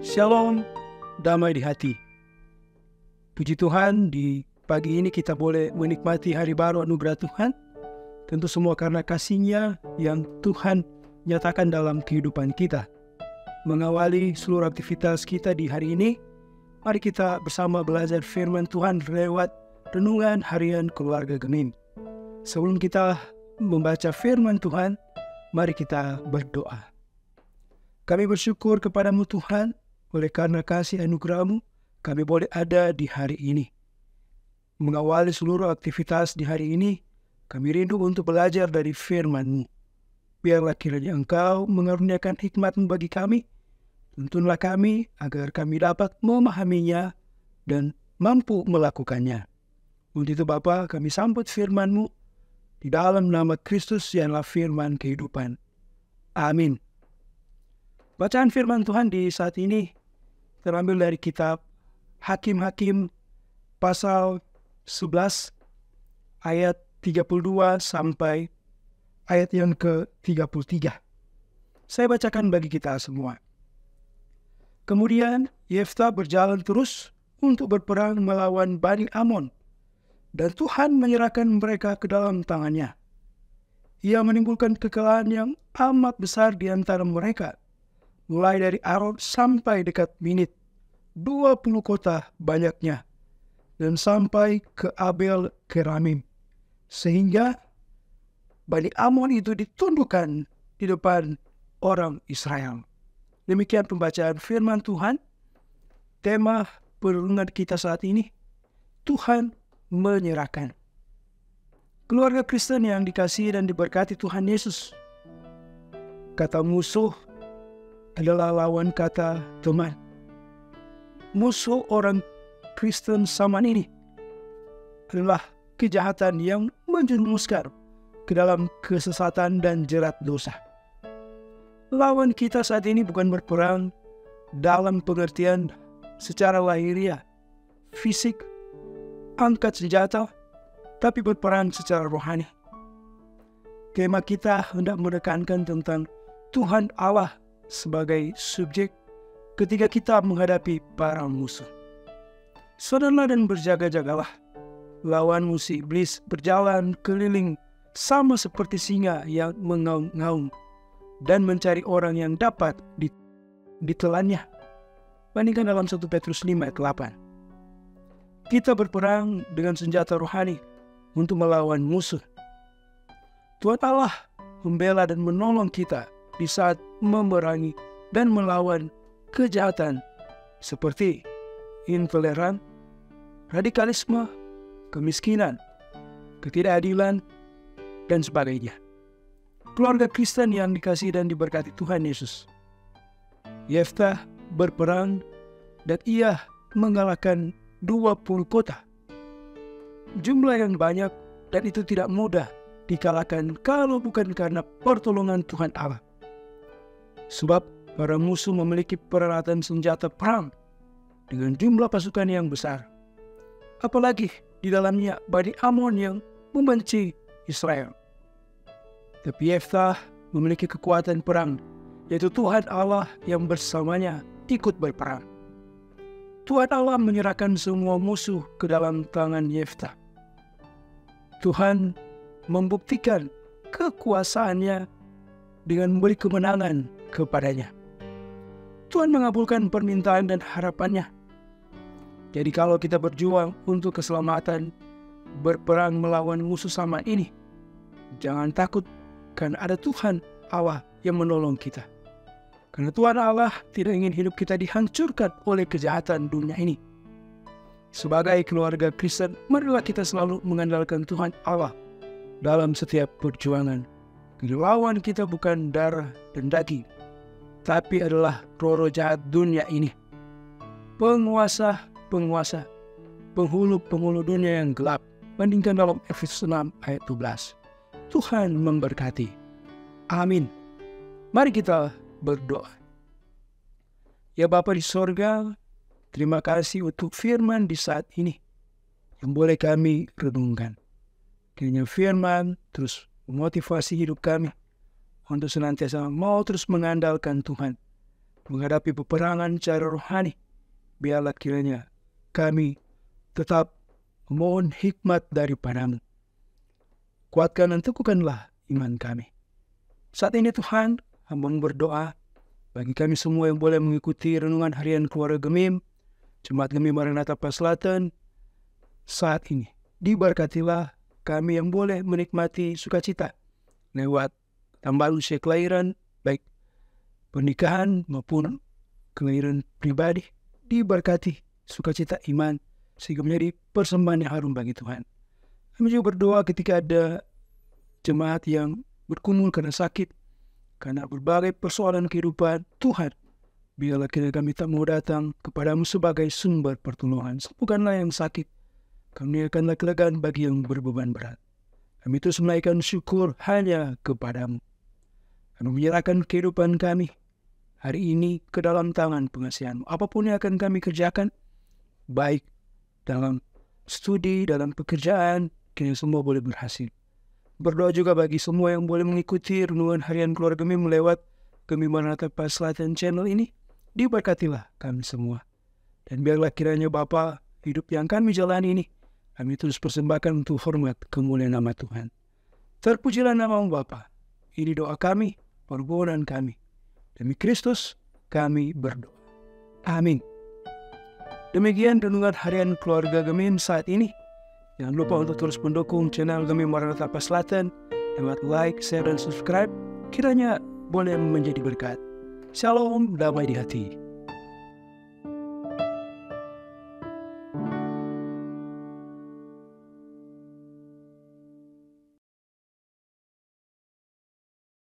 Shalom, damai di hati. Puji Tuhan, di pagi ini kita boleh menikmati hari baru anugerah Tuhan. Tentu semua karena kasih-Nya yang Tuhan nyatakan dalam kehidupan kita. Mengawali seluruh aktivitas kita di hari ini, mari kita bersama belajar firman Tuhan lewat renungan harian keluarga Gemim. Sebelum kita membaca firman Tuhan, mari kita berdoa. Kami bersyukur kepadamu Tuhan, oleh karena kasih anugerah-Mu, kami boleh ada di hari ini. Mengawali seluruh aktivitas di hari ini, kami rindu untuk belajar dari firman-Mu. Biarlah kiranya Engkau mengaruniakan hikmat-Mu bagi kami. Tuntunlah kami agar kami dapat memahaminya dan mampu melakukannya. Untuk itu Bapa, kami sambut firman-Mu di dalam nama Kristus yang adalah firman kehidupan. Amin. Bacaan firman Tuhan di saat ini terambil dari kitab Hakim-Hakim pasal 11 ayat 32 sampai ayat yang ke-33. Saya bacakan bagi kita semua. Kemudian Yeftah berjalan terus untuk berperang melawan Bani Amon, dan Tuhan menyerahkan mereka ke dalam tangannya. Ia menimbulkan kekalahan yang amat besar di antara mereka, mulai dari Arod sampai dekat Minit, 20 kota banyaknya, dan sampai ke Abel Keramim, sehingga Bani Amon itu ditundukkan di depan orang Israel. Demikian pembacaan firman Tuhan. Tema perenungan kita saat ini, Tuhan menyerahkan. Keluarga Kristen yang dikasihi dan diberkati Tuhan Yesus, kata musuh adalah lawan kata teman. Musuh orang Kristen zaman ini adalah kejahatan yang menjerumuskan ke dalam kesesatan dan jerat dosa. Lawan kita saat ini bukan berperang dalam pengertian secara lahiriah, fisik, angkat senjata, tapi berperang secara rohani. Tema kita hendak menekankan tentang Tuhan Allah sebagai subjek ketika kita menghadapi para musuh. Sadarlah dan berjaga-jagalah. Lawan musuh iblis berjalan keliling sama seperti singa yang mengaum-ngaum dan mencari orang yang dapat ditelannya. Bandingkan dalam 1 Petrus 5 ayat 8. Kita berperang dengan senjata rohani untuk melawan musuh. Tuhan Allah membela dan menolong kita di saat memerangi dan melawan kejahatan seperti intoleran, radikalisme, kemiskinan, ketidakadilan, dan sebagainya. Keluarga Kristen yang dikasihi dan diberkati Tuhan Yesus, Yeftah berperang dan ia mengalahkan 20 kota. Jumlah yang banyak, dan itu tidak mudah dikalahkan kalau bukan karena pertolongan Tuhan Allah. Sebab para musuh memiliki peralatan senjata perang dengan jumlah pasukan yang besar. Apalagi di dalamnya Bani Amon yang membenci Israel. Tapi Yeftah memiliki kekuatan perang, yaitu Tuhan Allah yang bersamanya ikut berperang. Tuhan Allah menyerahkan semua musuh ke dalam tangan Yeftah. Tuhan membuktikan kekuasaannya dengan memberi kemenangan kepadanya. Tuhan mengabulkan permintaan dan harapannya. Jadi kalau kita berjuang untuk keselamatan, berperang melawan musuh sama ini, jangan takut, karena ada Tuhan Allah yang menolong kita. Karena Tuhan Allah tidak ingin hidup kita dihancurkan oleh kejahatan dunia ini. Sebagai keluarga Kristen, marilah kita selalu mengandalkan Tuhan Allah dalam setiap perjuangan. Lawan kita bukan darah dan daging, tapi adalah roh-roh jahat dunia ini. Penguasa, penghulu dunia yang gelap. Bandingkan dalam Efesus 6 ayat 12. Tuhan memberkati. Amin. Mari kita berdoa. Ya Bapa di sorga, terima kasih untuk firman di saat ini yang boleh kami renungkan. Kiranya firman terus memotivasi hidup kami untuk senantiasa mau terus mengandalkan Tuhan menghadapi peperangan secara rohani. Biarlah kiranya kami tetap memohon hikmat daripadamu. Kuatkan dan teguhkanlah iman kami. Saat ini Tuhan, hamba-Mu berdoa bagi kami semua yang boleh mengikuti renungan harian keluarga Gemim, Jemaat Gemim Maranatha Paselatan. Saat ini, diberkatilah kami yang boleh menikmati sukacita lewat tambahan usia kelahiran, baik pernikahan maupun kelahiran pribadi. Diberkati sukacita iman, sehingga menjadi persembahan yang harum bagi Tuhan. Kami juga berdoa ketika ada jemaat yang bergumul karena sakit, karena berbagai persoalan kehidupan. Tuhan, biarlah kami tak mau datang kepadamu sebagai sumber pertolongan. Sembuhkanlah yang sakit, kurniakanlah kelegaan bagi yang berbeban berat. Kami terus menaikkan syukur hanya kepadamu. Kami menyerahkan kehidupan kami hari ini ke dalam tangan pengasihan-Mu. Apapun yang akan kami kerjakan, baik dalam studi, dalam pekerjaan, kiranya semua boleh berhasil. Berdoa juga bagi semua yang boleh mengikuti renungan harian keluarga Gemim melewat Gemim Maranatha Paselatan channel ini. Diberkatilah kami semua. Dan biarlah kiranya Bapa, hidup yang kami jalani ini, kami terus persembahkan untuk hormat kemuliaan nama Tuhan. Terpujilah nama-Mu Bapa. Ini doa kami, permohonan kami. Demi Kristus kami berdoa. Amin. Demikian renungan harian keluarga Gemim saat ini. Jangan lupa untuk terus mendukung channel Gemim Maranatha Paselatan lewat like, share, dan subscribe. Kiranya boleh menjadi berkat. Shalom, damai di hati.